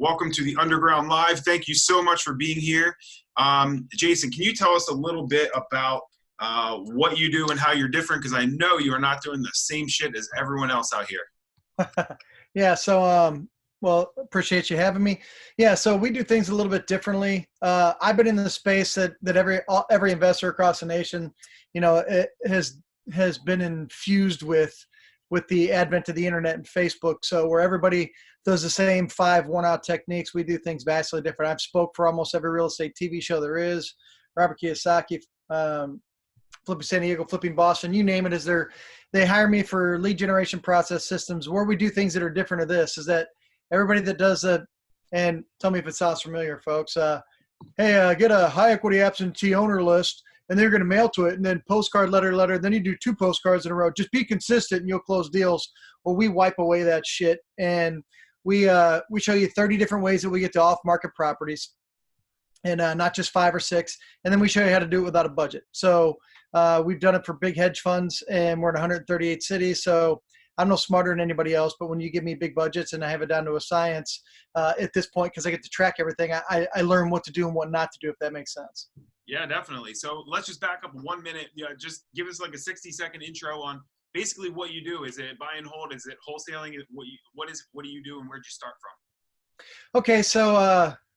Welcome to the Underground Live. Thank you so much for being here. Jason, can you tell us a little bit about what you do and how you're different? Because I know you are not doing the same shit as everyone else out here. Yeah, so well, appreciate you having me. Yeah, so we do things a little bit differently. I've been in the space that every investor across the nation, it has been infused with the advent of the internet and Facebook. So where everybody does the same 5 one-out techniques, we do things vastly different. I've spoke for almost every real estate TV show there is. Robert Kiyosaki, Flipping San Diego, Flipping Boston, you name it. They hire me for lead generation process systems. Where we do things that are different to this is that everybody that does that, and tell me if it sounds familiar, folks. Hey, get a high equity absentee owner list, and they're going to mail to it, and then postcard, letter. Then you do 2 postcards in a row. Just be consistent, and you'll close deals. Well, we wipe away that shit, and we show you 30 different ways that we get to off-market properties, and not just 5 or 6. And then we show you how to do it without a budget. So we've done it for big hedge funds, and we're in 138 cities. So I'm no smarter than anybody else, but when you give me big budgets and I have it down to a science at this point, because I get to track everything, I learn what to do and what not to do, if that makes sense. Yeah, definitely. So let's just back up 1 minute. Just give us like a 60-second intro on basically what you do. Is it buy and hold? Is it wholesaling? What do you do, and where'd you start from? Okay, so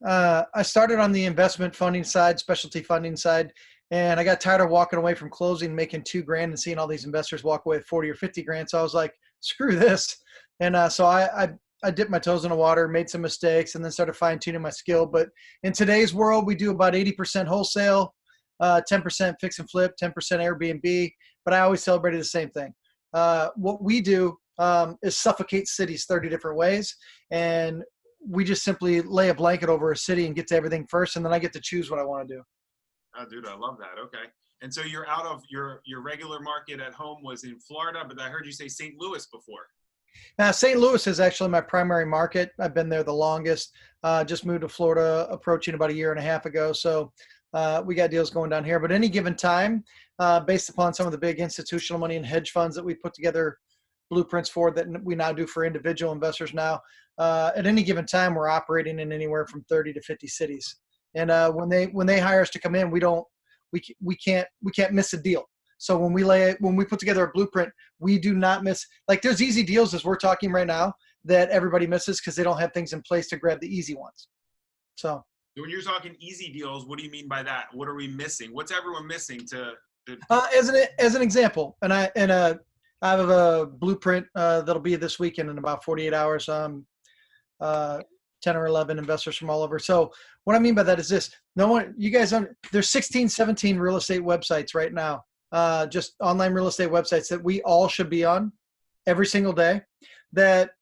I started on the investment funding side, specialty funding side, and I got tired of walking away from closing, making $2,000 and seeing all these investors walk away with 40 or 50 grand. So I was like, screw this. And so I dipped my toes in the water, made some mistakes, and then started fine tuning my skill. But in today's world, we do about 80% wholesale, 10% fix and flip, 10% Airbnb. But I always celebrated the same thing. What we do is suffocate cities 30 different ways. And we just simply lay a blanket over a city and get to everything first. And then I get to choose what I want to do. Oh, dude, I love that. Okay. And so you're out of your regular market at home was in Florida, but I heard you say St. Louis before. Now, St. Louis is actually my primary market. I've been there the longest. Just moved to Florida approaching about 1.5 years ago. So we got deals going down here. But any given time, based upon some of the big institutional money and hedge funds that we put together blueprints for that we now do for individual investors now, at any given time, we're operating in anywhere from 30 to 50 cities. And when they hire us to come in, we can't miss a deal. So when we put together a blueprint, we do not miss. Like, there's easy deals as we're talking right now that everybody misses because they don't have things in place to grab the easy ones. So when you're talking easy deals, what do you mean by that? What are we missing? What's everyone missing to as an example, and I have a blueprint that'll be this weekend in about 48 hours. 10 or 11 investors from all over. So what I mean by that is this: there's 16, 17 real estate websites right now, just online real estate websites that we all should be on every single day. That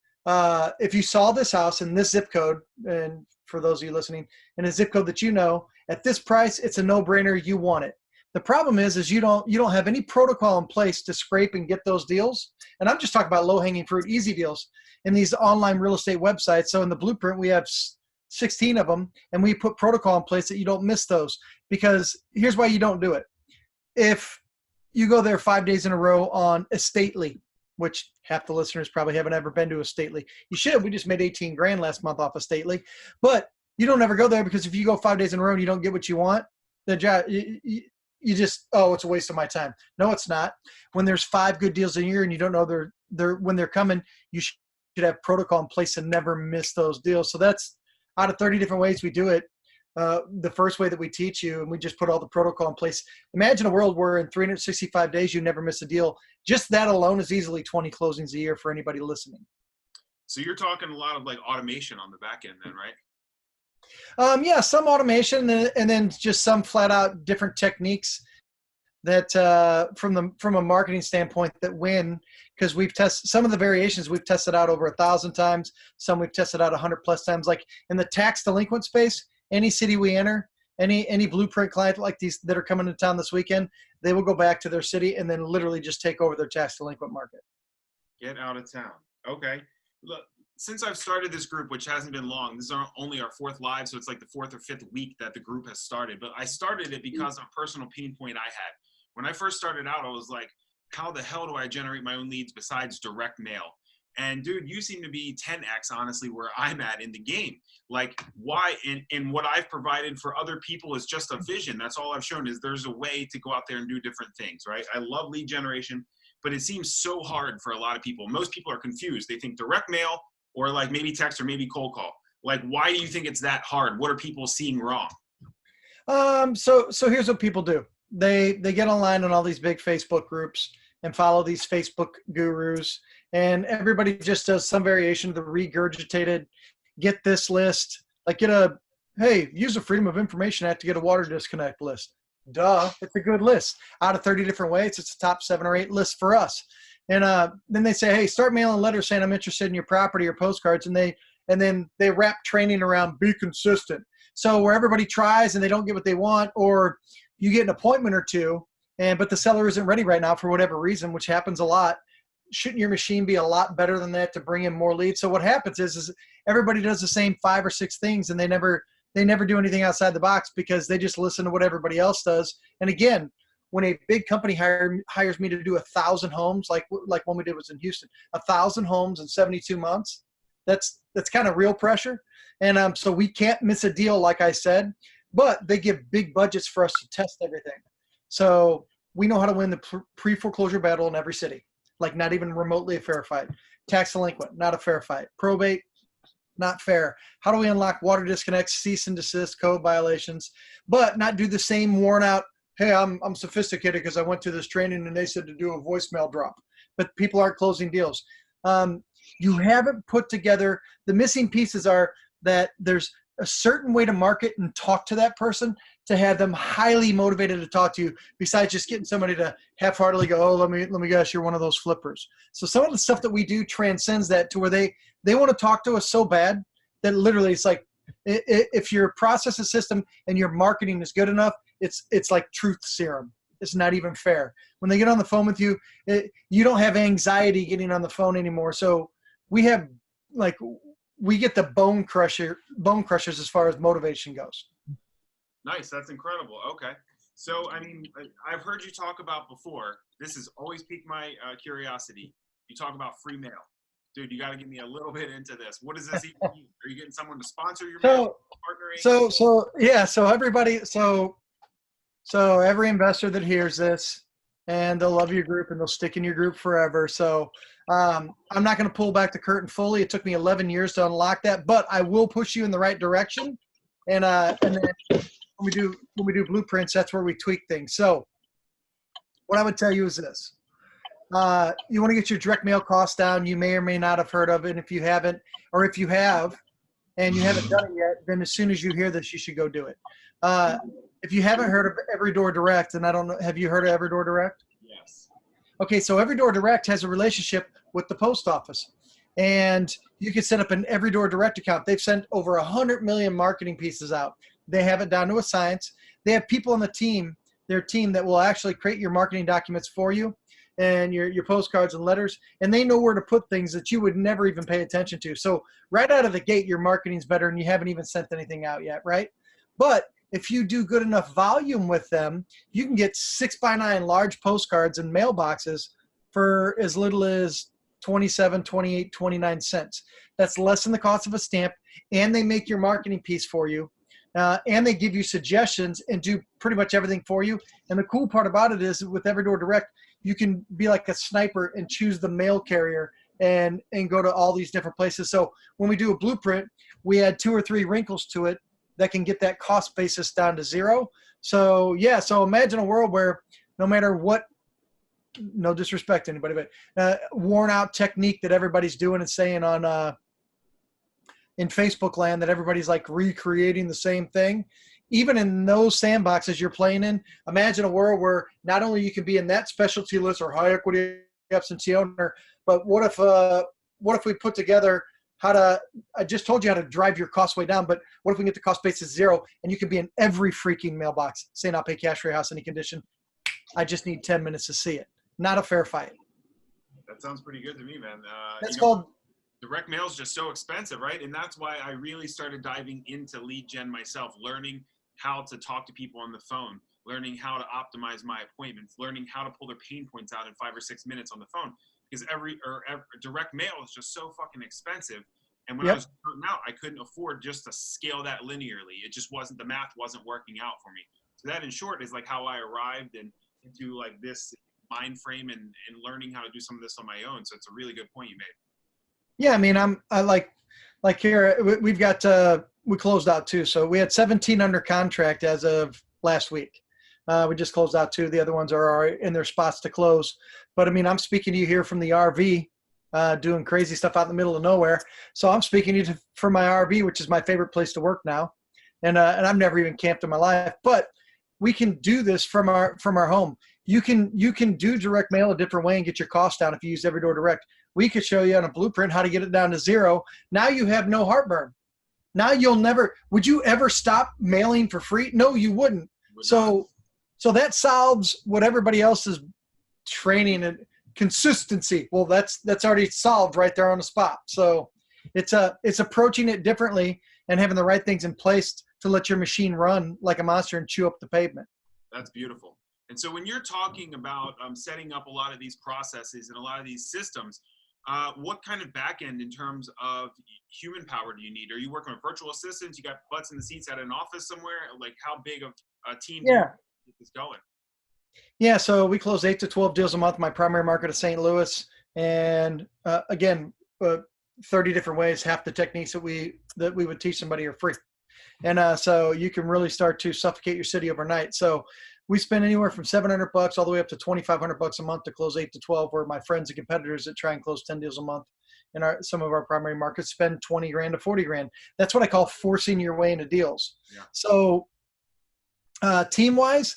if you saw this house in this zip code, and for those of you listening, in a zip code that at this price, it's a no-brainer. You want it. The problem is you don't have any protocol in place to scrape and get those deals. And I'm just talking about low-hanging fruit, easy deals in these online real estate websites. So in the blueprint, we have 16 of them, and we put protocol in place that you don't miss those. Because here's why you don't do it. If you go there 5 days in a row on Estately, which half the listeners probably haven't ever been to Estately. You should. We just made 18 grand last month off Estately. But you don't ever go there, because if you go 5 days in a row and you don't get what you want, you just, it's a waste of my time. No, it's not. When there's 5 good deals a year and you don't know when they're coming, you should have protocol in place to never miss those deals. So that's out of 30 different ways we do it. The first way that we teach you, and we just put all the protocol in place. Imagine a world where in 365 days you never miss a deal. Just that alone is easily 20 closings a year for anybody listening. So you're talking a lot of like automation on the back end then, right? Yeah, some automation, and then just some flat out different techniques that from a marketing standpoint that win, because we've tested some of the variations. We've tested out over 1,000 times. Some we've tested out 100+ times. Like in the tax delinquent space, any city we enter, any blueprint client like these that are coming to town this weekend, they will go back to their city and then literally just take over their tax delinquent market. Get out of town. Okay. Look, since I've started this group, which hasn't been long, this is only our 4th live, so it's like the 4th or 5th week that the group has started. But I started it because of a personal pain point I had. When I first started out, I was like, how the hell do I generate my own leads besides direct mail? And dude, you seem to be 10x honestly where I'm at in the game. Like why, and what I've provided for other people is just a vision. That's all I've shown is there's a way to go out there and do different things, right? I love lead generation, but it seems so hard for a lot of people. Most people are confused. They think direct mail or like maybe text or maybe cold call. Like, why do you think it's that hard? What are people seeing wrong? So here's what people do. They get online on all these big Facebook groups and follow these Facebook gurus, and everybody just does some variation of the regurgitated, get this list, like hey, use the Freedom of Information Act to get a water disconnect list. Duh, it's a good list. Out of 30 different ways, it's a top 7 or 8 list for us. And then they say, hey, start mailing letters saying I'm interested in your property or postcards, and then they wrap training around be consistent. So where everybody tries and they don't get what they want, or you get an appointment or two, but the seller isn't ready right now for whatever reason, which happens a lot. Shouldn't your machine be a lot better than that to bring in more leads? So what happens is everybody does the same 5 or 6 things, and they never do anything outside the box because they just listen to what everybody else does. And again, when a big company hires me to do 1,000 homes, like one we did was in Houston, 1,000 homes in 72 months, that's kind of real pressure. And so we can't miss a deal, like I said, but they give big budgets for us to test everything. So we know how to win the pre-foreclosure battle in every city, like not even remotely a fair fight. Tax delinquent, not a fair fight. Probate, not fair. How do we unlock water disconnects, cease and desist, code violations, but not do the same worn out, hey, I'm sophisticated because I went to this training and they said to do a voicemail drop, but people aren't closing deals. You haven't put together, the missing pieces are that there's a certain way to market and talk to that person to have them highly motivated to talk to you, besides just getting somebody to half-heartedly go, oh, let me guess, you're one of those flippers. So some of the stuff that we do transcends that to where they want to talk to us so bad that literally it's like, if your process and system and your marketing is good enough, it's like truth serum. It's not even fair. When they get on the phone with you, you don't have anxiety getting on the phone anymore. So we get the bone crushers as far as motivation goes. Nice. That's incredible. Okay. So, I mean, I've heard you talk about before, this has always piqued my curiosity. You talk about free mail. Dude, you got to get me a little bit into this. What does this even mean? Are you getting someone to sponsor your mail? Partnering? So every investor that hears this, and they'll love your group and they'll stick in your group forever. So I'm not going to pull back the curtain fully. It took me 11 years to unlock that, but I will push you in the right direction. And then when we do blueprints, that's where we tweak things. So what I would tell you is this. You want to get your direct mail costs down. You may or may not have heard of it. And if you haven't, or if you have and you haven't done it yet, then as soon as you hear this, you should go do it. If you haven't heard of Every Door Direct, and I don't know, have you heard of Every Door Direct? Yes. Okay, so Every Door Direct has a relationship with the post office, and you can set up an Every Door Direct account. They've sent over 100 million marketing pieces out. They have it down to a science. They have people on their team that will actually create your marketing documents for you and your postcards and letters, and they know where to put things that you would never even pay attention to. So right out of the gate, your marketing's better, and you haven't even sent anything out yet, right? But if you do good enough volume with them, you can get 6x9 large postcards and mailboxes for as little as 27, 28, 29 cents. That's less than the cost of a stamp, and they make your marketing piece for you, and they give you suggestions and do pretty much everything for you. And the cool part about it is with Every Door Direct, you can be like a sniper and choose the mail carrier and go to all these different places. So when we do a blueprint, we add 2 or 3 wrinkles to it that can get that cost basis down to 0. So yeah, so imagine a world where no matter what, no disrespect to anybody, but worn out technique that everybody's doing and saying on in Facebook land that everybody's like recreating the same thing. Even in those sandboxes you're playing in, imagine a world where not only you can be in that specialty list or high equity absentee owner, but what if we put together I just told you how to drive your cost way down, but what if we get the cost basis 0 and you can be in every freaking mailbox saying I'll pay cash for your house any condition. I just need 10 minutes to see it. Not a fair fight. That sounds pretty good to me, man. That's called direct mail is just so expensive, right? And that's why I really started diving into lead gen myself, learning how to talk to people on the phone, learning how to optimize my appointments, learning how to pull their pain points out in 5 or 6 minutes on the phone. because direct mail is just so fucking expensive. And when I Yep. was starting out, I couldn't afford just to scale that linearly. It just wasn't, the math wasn't working out for me. So that, in short, is like how I arrived into like this mind frame and learning how to do some of this on my own. So it's a really good point you made. Yeah, I mean, I like here we've got we closed out 2, so we had 17 under contract as of last week. We just closed out 2. The other ones are in their spots to close. But I mean, I'm speaking to you here from the RV, doing crazy stuff out in the middle of nowhere. So I'm speaking to you from my RV, which is my favorite place to work now, and I've never even camped in my life. But we can do this from our home. You can do direct mail a different way and get your cost down if you use Every Door Direct. We could show you on a blueprint how to get it down to 0. Now you have no heartburn. Now you'll never, would you ever stop mailing for free? No, you wouldn't. So that solves what everybody else is training and consistency. Well, that's already solved right there on the spot. So it's approaching it differently and having the right things in place to let your machine run like a monster and chew up the pavement. That's beautiful. And so when you're talking about setting up a lot of these processes and a lot of these systems, what kind of back end in terms of human power do you need? Are you working with virtual assistants? You got butts in the seats at an office somewhere? Like, how big of a team do you get this going? Yeah, so we close 8 to 12 deals a month. My primary market is St. Louis, and again, 30 different ways. Half the techniques that we would teach somebody are free, and so you can really start to suffocate your city overnight. So we spend anywhere from $700 all the way up to $2,500 a month to close 8 to 12. Where my friends and competitors that try and close 10 deals a month in some of our primary markets spend 20 grand to 40 grand. That's what I call forcing your way into deals. Yeah. So team wise,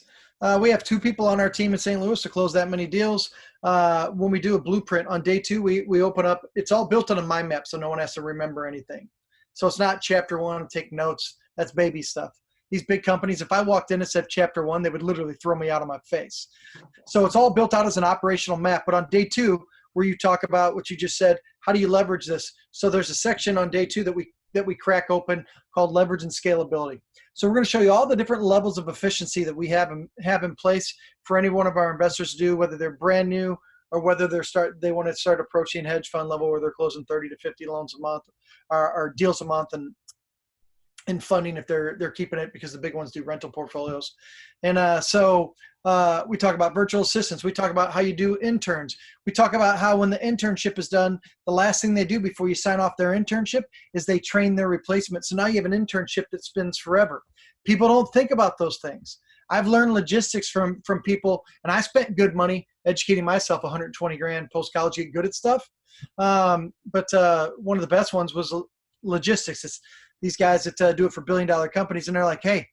we have 2 people on our team in St. Louis to close that many deals. When we do a blueprint on day 2, we open up. It's all built on a mind map, so no one has to remember anything. So it's not chapter 1, take notes. That's baby stuff. These big companies, if I walked in and said chapter 1, they would literally throw me out of my face. So it's all built out as an operational map. But on day 2, where you talk about what you just said, how do you leverage this? So there's a section on day 2 that we crack open called leverage and scalability. So we're going to show you all the different levels of efficiency that we have in place for any one of our investors to do, whether they're brand new or whether they want to start approaching hedge fund level where they're closing 30 to 50 loans a month or deals a month and funding if they're keeping it, because the big ones do rental portfolios. And so we talk about virtual assistants. We talk about how you do interns. We talk about how when the internship is done, the last thing they do before you sign off their internship is they train their replacement. So now you have an internship that spins forever. People don't think about those things. I've learned logistics from people, and I spent good money educating myself, 120 grand post-college, get good at stuff. But one of the best ones was logistics. It's these guys that do it for billion-dollar companies, and they're like, hey,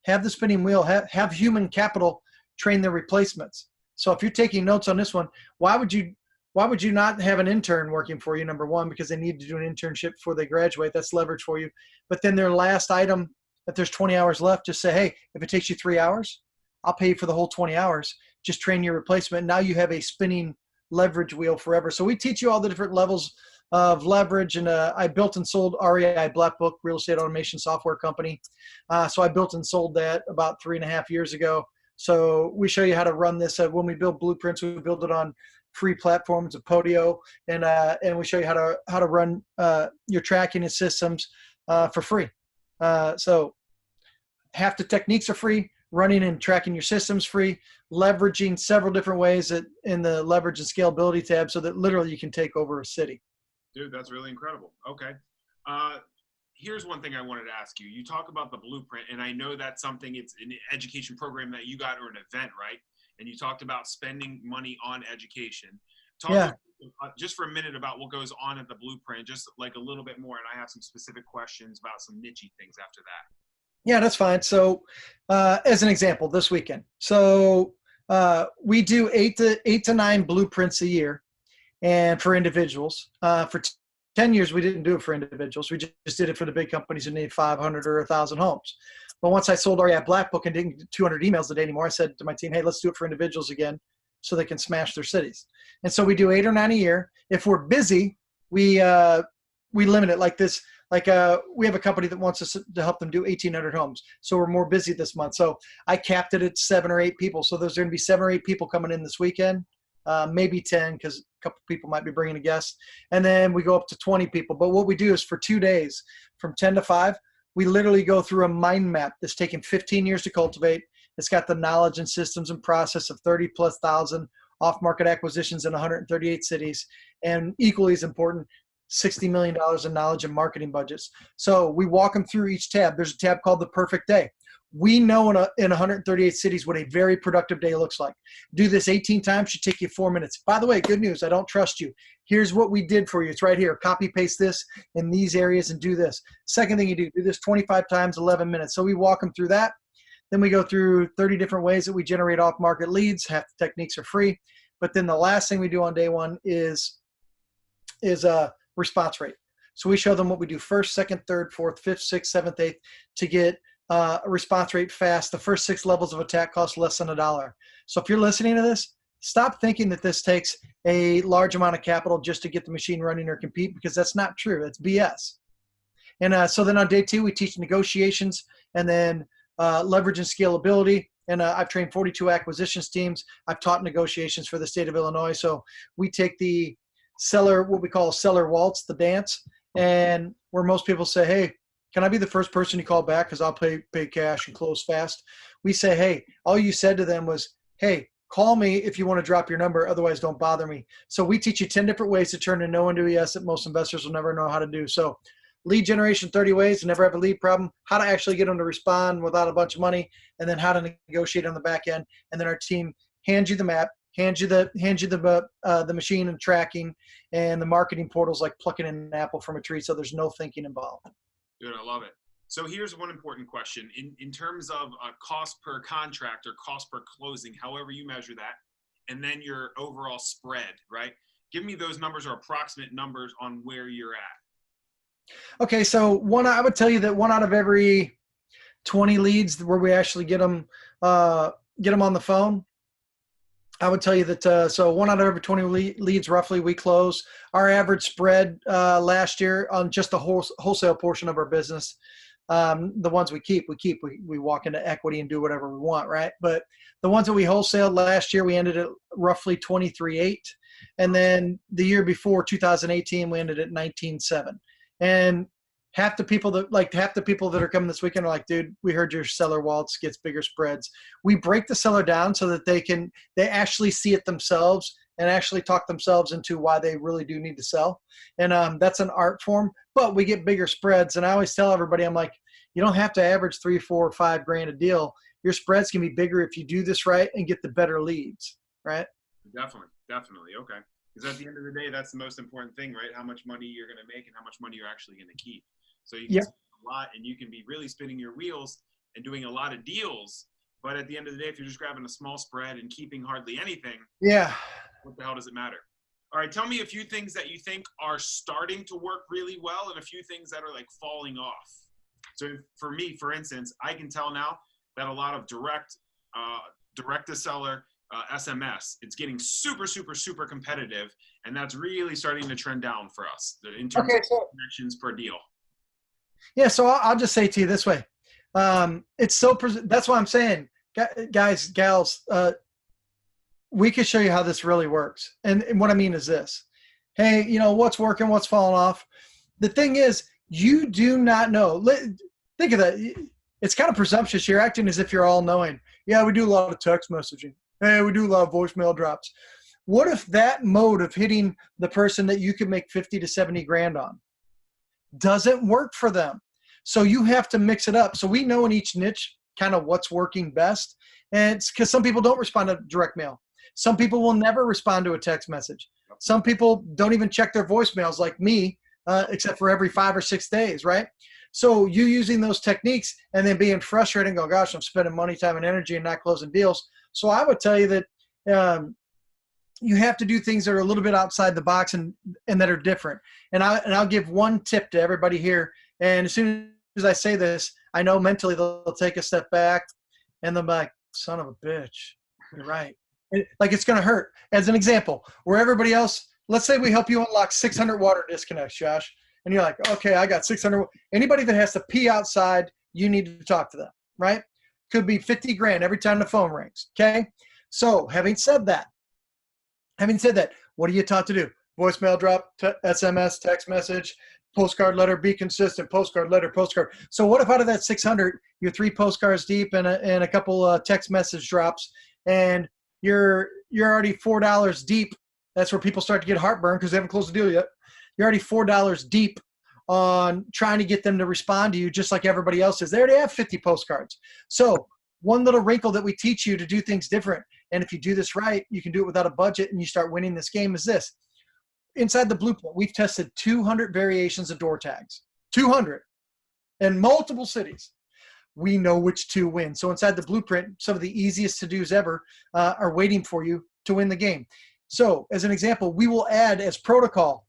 have the spinning wheel, have human capital train their replacements. So if you're taking notes on this one, why would you not have an intern working for you? Number one, because they need to do an internship before they graduate. That's leverage for you. But then their last item, if there's 20 hours left, just say, hey, if it takes you 3 hours, I'll pay you for the whole 20 hours. Just train your replacement. Now you have a spinning leverage wheel forever. So we teach you all the different levels of leverage. And I built and sold REI Black Book, real estate automation software company. So I built and sold that about 3.5 years ago. So we show you how to run this. When we build blueprints, we build it on free platforms of Podio, and we show you how to run your tracking and systems for free. So half the techniques are free. Running and tracking your systems free. Leveraging several different ways in the leverage and scalability tab, so that literally you can take over a city. Dude, that's really incredible. Okay. Here's one thing I wanted to ask you. You talk about the blueprint, and I know that's something, it's an education program that you got, or an event, right? And you talked about spending money on education. Talk just for a minute about what goes on at the blueprint, just like a little bit more, and I have some specific questions about some niche things after that. Yeah, that's fine. So as an example, this weekend. So we do 8 to 9 blueprints a year, and for individuals. For 10 years, we didn't do it for individuals. We just did it for the big companies who need 500 or 1,000 homes. But once I sold REI Black Book and didn't get 200 emails a day anymore, I said to my team, hey, let's do it for individuals again so they can smash their cities. And so we do 8 or 9 a year. If we're busy, we limit it like this. Like we have a company that wants us to help them do 1,800 homes. So we're more busy this month. So I capped it at 7 or 8 people. So there's going to be 7 or 8 people coming in this weekend maybe 10 because a couple people might be bringing a guest. And then we go up to 20 people. But what we do is for 2 days from 10 to 5, we literally go through a mind map that's taken 15 years to cultivate. It's got the knowledge and systems and process of 30+ thousand off-market acquisitions in 138 cities. And equally as important, $60 million in knowledge and marketing budgets. So we walk them through each tab. There's a tab called the perfect day. We know in 138 cities what a very productive day looks like. Do this 18 times, should take you 4 minutes. By the way, good news, I don't trust you. Here's what we did for you. It's right here. Copy paste this in these areas and do this. Second thing you do this 25 times, 11 minutes. So we walk them through that. Then we go through 30 different ways that we generate off-market leads. Half the techniques are free. But then the last thing we do on day one is response rate. So we show them what we do first, second, third, fourth, fifth, sixth, seventh, eighth to get a response rate fast. The first 6 levels of attack cost less than $1. So if you're listening to this, stop thinking that this takes a large amount of capital just to get the machine running or compete, because that's not true. That's BS. And so then on day 2, we teach negotiations and then leverage and scalability. And I've trained 42 acquisitions teams. I've taught negotiations for the state of Illinois. So we take the seller, what we call a seller waltz, the dance, and where most people say, hey, can I be the first person you call back because I'll pay cash and close fast? We say, hey, all you said to them was, hey, call me if you want to drop your number. Otherwise, don't bother me. So we teach you 10 different ways to turn a no into a yes that most investors will never know how to do. So lead generation, 30 ways to never have a lead problem, how to actually get them to respond without a bunch of money, and then how to negotiate on the back end. And then our team hands you the map, hands you the machine and tracking and the marketing portals, like plucking an apple from a tree. So there's no thinking involved. Dude, I love it. So here's one important question. In terms of cost per contract or cost per closing, however you measure that, and then your overall spread, right? Give me those numbers or approximate numbers on where you're at. Okay, so I would tell you that 1 out of every 20 leads where we actually get them on the phone, I would tell you that so 1 out of every 20 leads roughly we close. Our average spread last year on just the wholesale portion of our business, the ones we keep, we walk into equity and do whatever we want, right? But the ones that we wholesaled last year, we ended at roughly 23.8, and then the year before, 2018, we ended at 19.7. And half the people that are coming this weekend are like, dude, we heard your seller waltz gets bigger spreads. We break the seller down so that they actually see it themselves and actually talk themselves into why they really do need to sell. And that's an art form, but we get bigger spreads. And I always tell everybody, I'm like, you don't have to average 3, 4, 5 grand a deal. Your spreads can be bigger if you do this right and get the better leads, right? Definitely. Okay. Because at the end of the day, that's the most important thing, right? How much money you're going to make and how much money you're actually going to keep. So you can spend a lot and you can be really spinning your wheels and doing a lot of deals. But at the end of the day, if you're just grabbing a small spread and keeping hardly anything, what the hell does it matter? All right, tell me a few things that you think are starting to work really well and a few things that are like falling off. So for me, for instance, I can tell now that a lot of direct to seller SMS, it's getting super, super, super competitive. And that's really starting to trend down for us in terms of connections per deal. Yeah, so I'll just say to you this way. That's why I'm saying, guys, gals, we can show you how this really works. And what I mean is this. Hey, what's working, what's falling off. The thing is, you do not know. Think of that. It's kind of presumptuous. You're acting as if you're all knowing. Yeah, we do a lot of text messaging. Hey, we do a lot of voicemail drops. What if that mode of hitting the person that you could make 50 to 70 grand on doesn't work for them? So you have to mix it up. So we know in each niche kind of what's working best. And it's because some people don't respond to direct mail. Some people will never respond to a text message. Some people don't even check their voicemails like me, except for every 5 or 6 days, right? So you using those techniques and then being frustrated and go, gosh, I'm spending money, time, and energy and not closing deals. So I would tell you that you have to do things that are a little bit outside the box and that are different. And I'll give one tip to everybody here. And as soon as I say this, I know mentally they'll take a step back and they'll be like, son of a bitch, you're right. Like it's going to hurt. As an example, where everybody else, let's say we help you unlock 600 water disconnects, Josh. And you're like, okay, I got 600. Anybody that has to pee outside, you need to talk to them, right? Could be 50 grand every time the phone rings, okay? So having said that, Having said that, what are you taught to do? Voicemail drop, SMS, text message, postcard letter, be consistent, postcard letter, postcard. So what if out of that 600, you're 3 postcards deep and a couple text message drops, and you're already $4 deep? That's where people start to get heartburn because they haven't closed the deal yet. You're already $4 deep on trying to get them to respond to you just like everybody else is. They already have 50 postcards. So one little wrinkle that we teach you to do things different, and if you do this right, you can do it without a budget and you start winning this game, is this. Inside the blueprint, we've tested 200 variations of door tags. 200 in multiple cities. We know which to win. So inside the blueprint, some of the easiest to-dos ever are waiting for you to win the game. So as an example, we will add as protocol,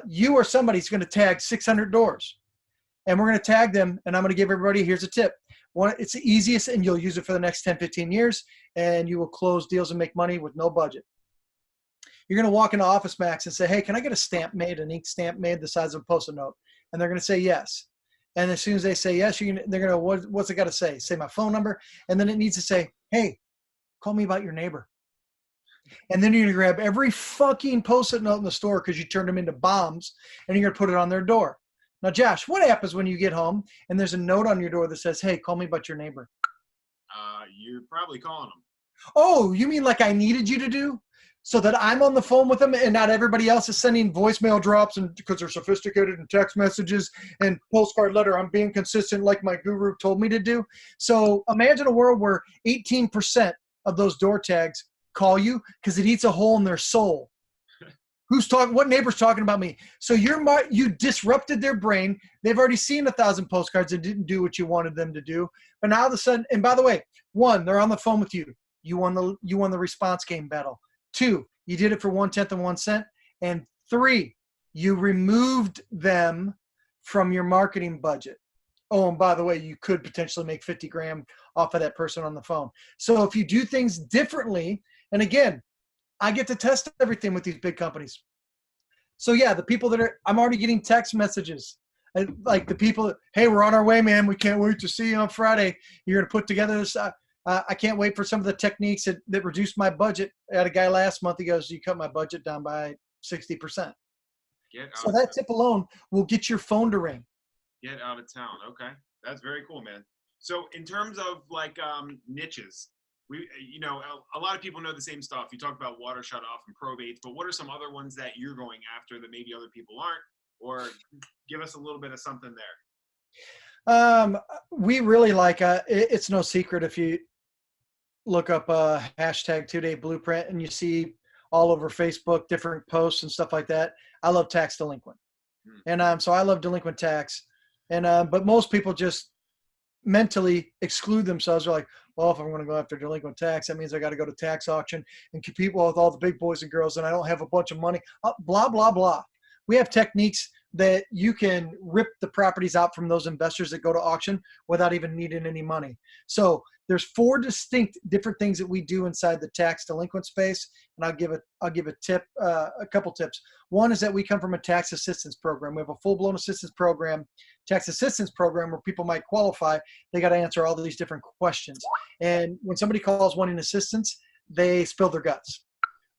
you or somebody's going to tag 600 doors. And we're going to tag them, and I'm going to give everybody, here's a tip. One, it's the easiest, and you'll use it for the next 10, 15 years, and you will close deals and make money with no budget. You're going to walk into Office Max and say, hey, can I get a stamp made, an ink stamp made the size of a Post-it note? And they're going to say yes. And as soon as they say yes, they're going to, what's it got to say? Say my phone number. And then it needs to say, hey, call me about your neighbor. And then you're going to grab every fucking Post-it note in the store because you turned them into bombs, and you're going to put it on their door. Now, Josh, what happens when you get home and there's a note on your door that says, hey, call me about your neighbor? You're probably calling them. Oh, you mean like I needed you to do? So that I'm on the phone with them and not everybody else is sending voicemail drops and because they're sophisticated and text messages and postcard letter. I'm being consistent like my guru told me to do. So imagine a world where 18% of those door tags call you because it eats a hole in their soul. Who's talking? What neighbor's talking about me? So you disrupted their brain. They've already seen 1,000 postcards and didn't do what you wanted them to do. But now all of a sudden, and by the way, 1, they're on the phone with you. You won the response game battle. 2, you did it for 1/10 of 1 cent. And 3, you removed them from your marketing budget. Oh, and by the way, you could potentially make 50 grand off of that person on the phone. So if you do things differently, and again, I get to test everything with these big companies. So yeah, the people I'm already getting text messages. Like the people, hey, we're on our way, man. We can't wait to see you on Friday. You're going to put together this. I can't wait for some of the techniques that reduced my budget. I had a guy last month. He goes, you cut my budget down by 60%. So that tip alone will get your phone to ring. Get out of town. Okay. That's very cool, man. So in terms of like niches, a lot of people know the same stuff. You talk about water shutoff and probates, but what are some other ones that you're going after that maybe other people aren't? Or give us a little bit of something there. We really like, it's no secret if you look up hashtag 2-day blueprint and you see all over Facebook, different posts and stuff like that. I love tax delinquent. And so I love delinquent tax. And but most people just mentally exclude themselves. They're like, well, if I'm going to go after delinquent tax, that means I got to go to tax auction and compete with all the big boys and girls, and I don't have a bunch of money. Blah, blah, blah. We have techniques that you can rip the properties out from those investors that go to auction without even needing any money. So there's 4 distinct different things that we do inside the tax delinquent space. And I'll give a tip, a couple tips. One is that we come from a tax assistance program. We have a full-blown assistance program, tax assistance program where people might qualify. They got to answer all these different questions. And when somebody calls wanting assistance, they spill their guts.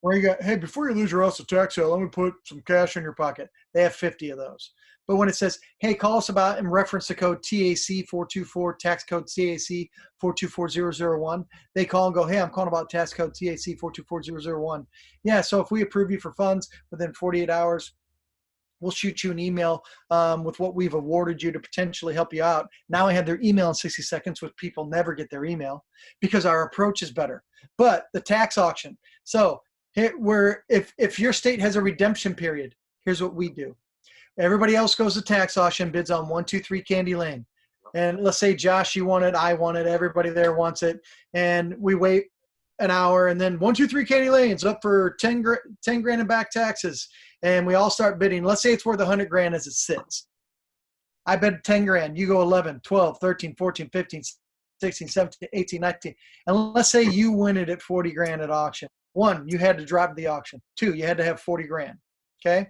Where you go, hey, before you lose your house to tax sale, let me put some cash in your pocket. They have 50 of those. But when it says, hey, call us about and reference the code TAC424, tax code TAC 424001, they call and go, hey, I'm calling about tax code TAC 424001. Yeah, so if we approve you for funds within 48 hours, we'll shoot you an email with what we've awarded you to potentially help you out. Now I have their email in 60 seconds, which people never get their email because our approach is better. But the tax auction. So if your state has a redemption period, here's what we do. Everybody else goes to tax auction, bids on 1, 2, 3 Candy Lane. And let's say, Josh, you want it, I want it, everybody there wants it. And we wait an hour, and then 1, 2, 3 Candy Lane's up for 10 grand in back taxes. And we all start bidding. Let's say it's worth 100 grand as it sits. I bet 10 grand. You go 11, 12, 13, 14, 15, 16, 17, 18, 19. And let's say you win it at 40 grand at auction. 1, you had to drop the auction. 2, you had to have 40 grand. Okay?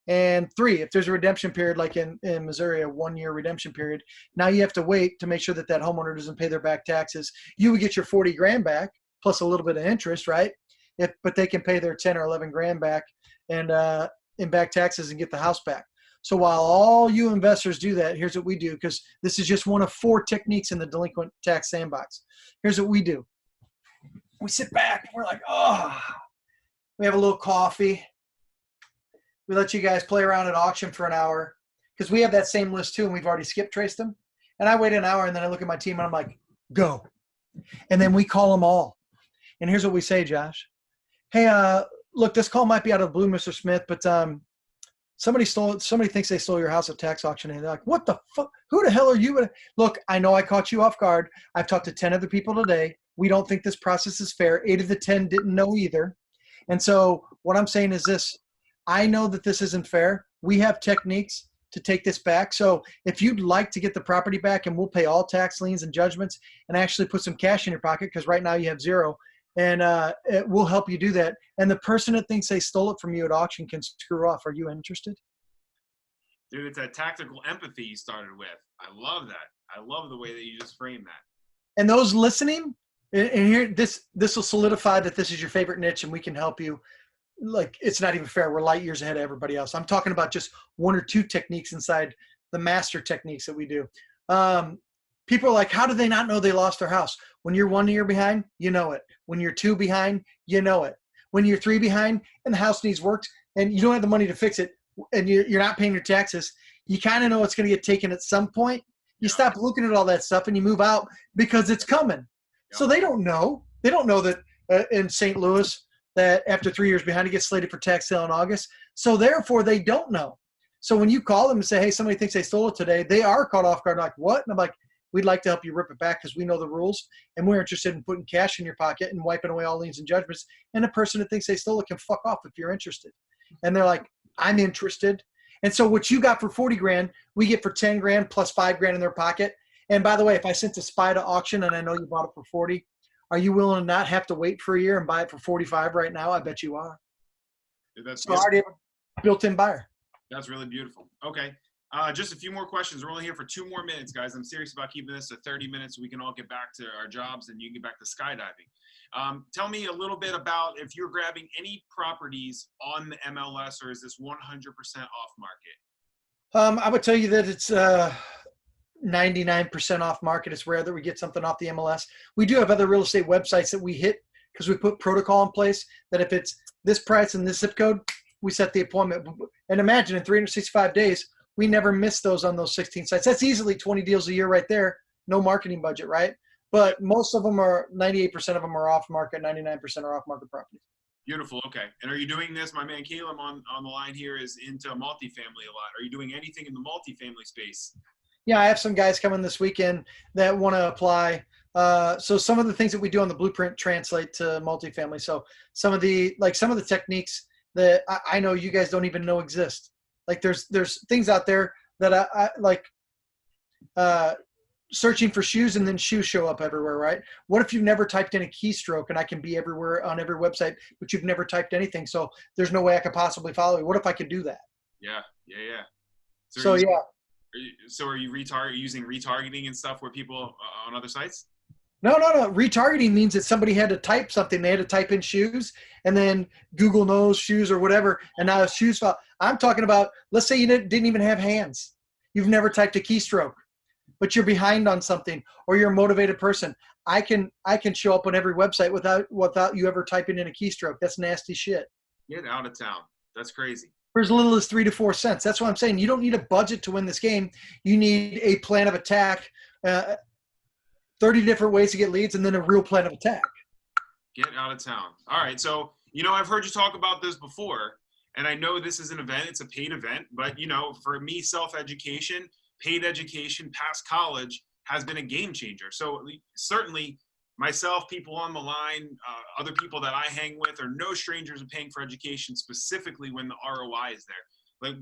And 3, if there's a redemption period, like in Missouri, a 1-year redemption period, now you have to wait to make sure that homeowner doesn't pay their back taxes. You would get your 40 grand back plus a little bit of interest, right? but they can pay their 10 or 11 grand back and in back taxes and get the house back. So while all you investors do that, here's what we do, because this is just one of 4 techniques in the delinquent tax sandbox. Here's what we do. We sit back and we're like, oh, we have a little coffee. We let you guys play around at auction for an hour because we have that same list too, and we've already skip traced them. And I wait an hour, and then I look at my team and I'm like, go. And then we call them all. And here's what we say, Josh. Hey, look, this call might be out of the blue, Mr. Smith, but somebody thinks they stole your house at tax auction. And they're like, what the fuck? Who the hell are you? Look, I know I caught you off guard. I've talked to 10 other people today. We don't think this process is fair. 8 of the 10 didn't know either. And so what I'm saying is this. I know that this isn't fair. We have techniques to take this back. So if you'd like to get the property back, and we'll pay all tax liens and judgments and actually put some cash in your pocket, because right now you have 0, and it will help you do that. And the person that thinks they stole it from you at auction can screw off. Are you interested? Dude, it's that tactical empathy you started with. I love that. I love the way that you just framed that. And those listening, and here, this will solidify that this is your favorite niche and we can help you. Like, it's not even fair. We're light years ahead of everybody else. I'm talking about just 1 or 2 techniques inside the master techniques that we do. People are like, how do they not know they lost their house? When you're 1 year behind, you know it. When you're 2 behind, you know it. When you're 3 behind and the house needs work and you don't have the money to fix it and you're not paying your taxes, you kind of know it's going to get taken at some point. You stop looking at all that stuff and you move out because it's coming. Yeah. So they don't know. They don't know that in St. Louis, that after 3 years behind, it gets slated for tax sale in August. So therefore, they don't know. So when you call them and say, hey, somebody thinks they stole it today, they are caught off guard, like, what? And I'm like, we'd like to help you rip it back because we know the rules, and we're interested in putting cash in your pocket and wiping away all liens and judgments. And the person that thinks they stole it can fuck off if you're interested. And they're like, I'm interested. And so what you got for 40 grand, we get for 10 grand plus 5 grand in their pocket. And by the way, if I sent a spy to auction and I know you bought it for 40, are you willing to not have to wait for a year and buy it for 45 right now? I bet you are. That's so I already have a built-in buyer. That's really beautiful. Okay. Just a few more questions. We're only here for 2 more minutes, guys. I'm serious about keeping this to 30 minutes so we can all get back to our jobs and you can get back to skydiving. Tell me a little bit about if you're grabbing any properties on the MLS, or is this 100% off market? I would tell you that it's 99% off market. It's rare that we get something off the MLS. We do have other real estate websites that we hit because we put protocol in place that if it's this price and this zip code, we set the appointment. And imagine in 365 days, we never miss those on those 16 sites. That's easily 20 deals a year right there. No marketing budget, right? But most of them are, 98% of them are off market, 99% are off market properties. Beautiful. Okay. And are you doing this? My man Caleb on the line here is into multifamily a lot. Are you doing anything in the multifamily space? Yeah, I have some guys coming this weekend that want to apply. So some of the things that we do on the blueprint translate to multifamily. So some of the techniques that I know you guys don't even know exist. Like there's things out there that I like searching for shoes and then shoes show up everywhere, right? What if you've never typed in a keystroke and I can be everywhere on every website, but you've never typed anything? So there's no way I could possibly follow you. What if I could do that? Yeah. So yeah. So are you using retargeting and stuff where people on other sites? No. Retargeting means that somebody had to type something. They had to type in shoes, and then Google knows shoes or whatever, and now it's shoes. I'm talking about, let's say you didn't even have hands. You've never typed a keystroke, but you're behind on something, or you're a motivated person. I can show up on every website without you ever typing in a keystroke. That's nasty shit. Get out of town. That's crazy. For as little as 3 to 4 cents. That's what I'm saying. You don't need a budget to win this game. You need a plan of attack, 30 different ways to get leads, and then a real plan of attack. Get out of town. All right. So, I've heard you talk about this before, and I know this is an event. It's a paid event. But, for me, self-education, paid education, past college has been a game changer. So certainly myself, people on the line, other people that I hang with are no strangers to paying for education, specifically when the ROI is there. Like,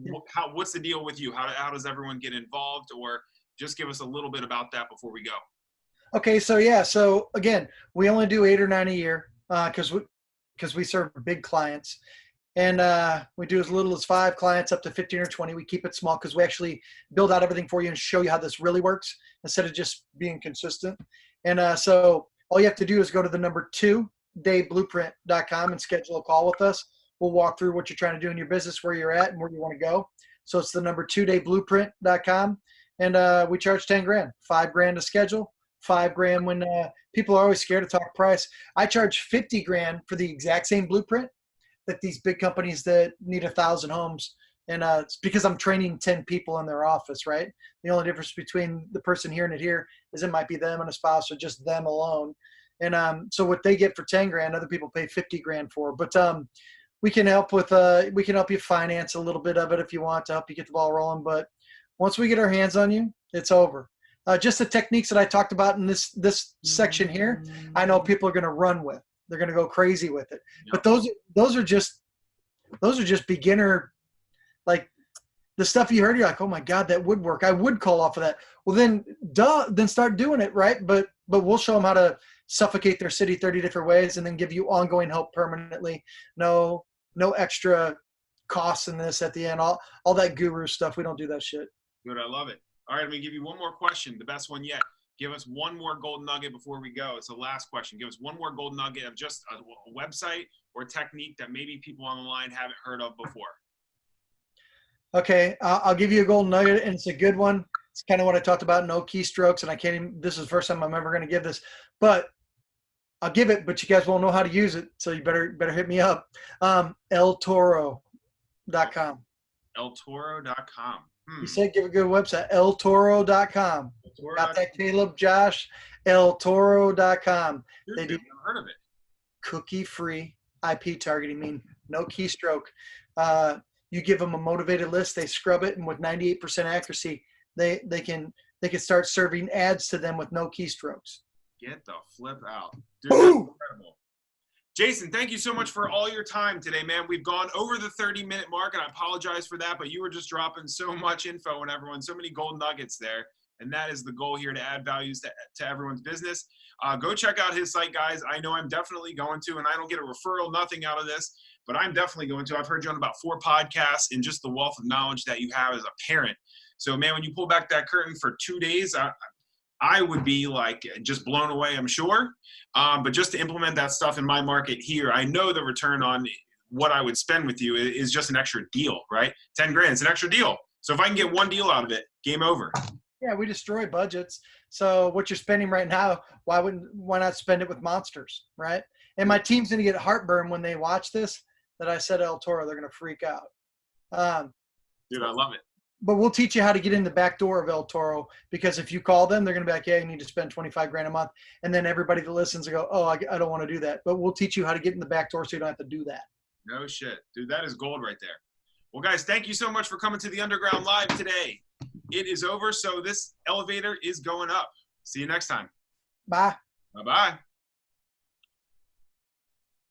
what's the deal with you? How does everyone get involved? Or just give us a little bit about that before we go. Okay, so yeah, so again, we only do 8 or 9 a year because we serve big clients, and we do as little as 5 clients up to 15 or 20. We keep it small because we actually build out everything for you and show you how this really works instead of just being consistent. And so all you have to do is go to the number 2 2dayblueprint.com and schedule a call with us. We'll walk through what you're trying to do in your business, where you're at, and where you want to go. So it's the number 2dayblueprint.com. And we charge 10 grand, 5 grand to schedule, 5 grand when people are always scared to talk price. I charge 50 grand for the exact same blueprint that these big companies that need 1,000 homes. And it's because I'm training 10 people in their office, right? The only difference between the person hearing it here is it might be them and a spouse, or just them alone. And so what they get for 10 grand, other people pay 50 grand for. But we can help you finance a little bit of it if you want, to help you get the ball rolling. But once we get our hands on you, it's over. Just the techniques that I talked about in this section here, I know people are going to run with. They're going to go crazy with it. Yep. But those are just beginner, like the stuff you heard. You're like, oh my God, that would work. I would call off of that. Well, then start doing it, right? But we'll show them how to suffocate their city 30 different ways, and then give you ongoing help permanently. No extra costs in this at the end. All that guru stuff. We don't do that shit. Good. I love it. All right. I'm going to give you one more question. The best one yet. Give us one more gold nugget before we go. It's the last question. Give us one more gold nugget of just a website or technique that maybe people on the line haven't heard of before. Okay. I'll give you a gold nugget, and it's a good one. It's kind of what I talked about. No keystrokes. And this is the first time I'm ever going to give this, but I'll give it, but you guys won't know how to use it. So you better hit me up. eltoro.com. eltoro.com. You said give a good website. eltoro.com. Got that, Caleb, Josh? eltoro.com. They do. I've never heard of it. Cookie-free IP targeting, mean no keystroke. You give them a motivated list, they scrub it, and with 98% accuracy, they can start serving ads to them with no keystrokes. Get the flip out. Dude, that's incredible. Jason, thank you so much for all your time today, man. We've gone over the 30-minute mark, and I apologize for that, but you were just dropping so much info on everyone, so many gold nuggets there, and that is the goal here, to add values to everyone's business. Go check out his site, guys. I know I'm definitely going to, and I don't get a referral, nothing out of this, but I'm definitely going to. I've heard you on about 4 podcasts, and just the wealth of knowledge that you have as a parent. So, man, when you pull back that curtain for 2 days, I would be like just blown away, I'm sure. But just to implement that stuff in my market here, I know the return on what I would spend with you is just an extra deal, right? 10 grand, it's an extra deal. So if I can get one deal out of it, game over. Yeah, we destroy budgets. So what you're spending right now, why not spend it with monsters, right? And my team's going to get heartburn when they watch this that I said El Toro. They're going to freak out. Dude, I love it. But we'll teach you how to get in the back door of El Toro, because if you call them, they're going to be like, yeah, you need to spend 25 grand a month. And then everybody that listens will go, oh, I don't want to do that. But we'll teach you how to get in the back door so you don't have to do that. No shit. Dude, that is gold right there. Well, guys, thank you so much for coming to the Underground Live today. It is over, so this elevator is going up. See you next time. Bye. Bye-bye.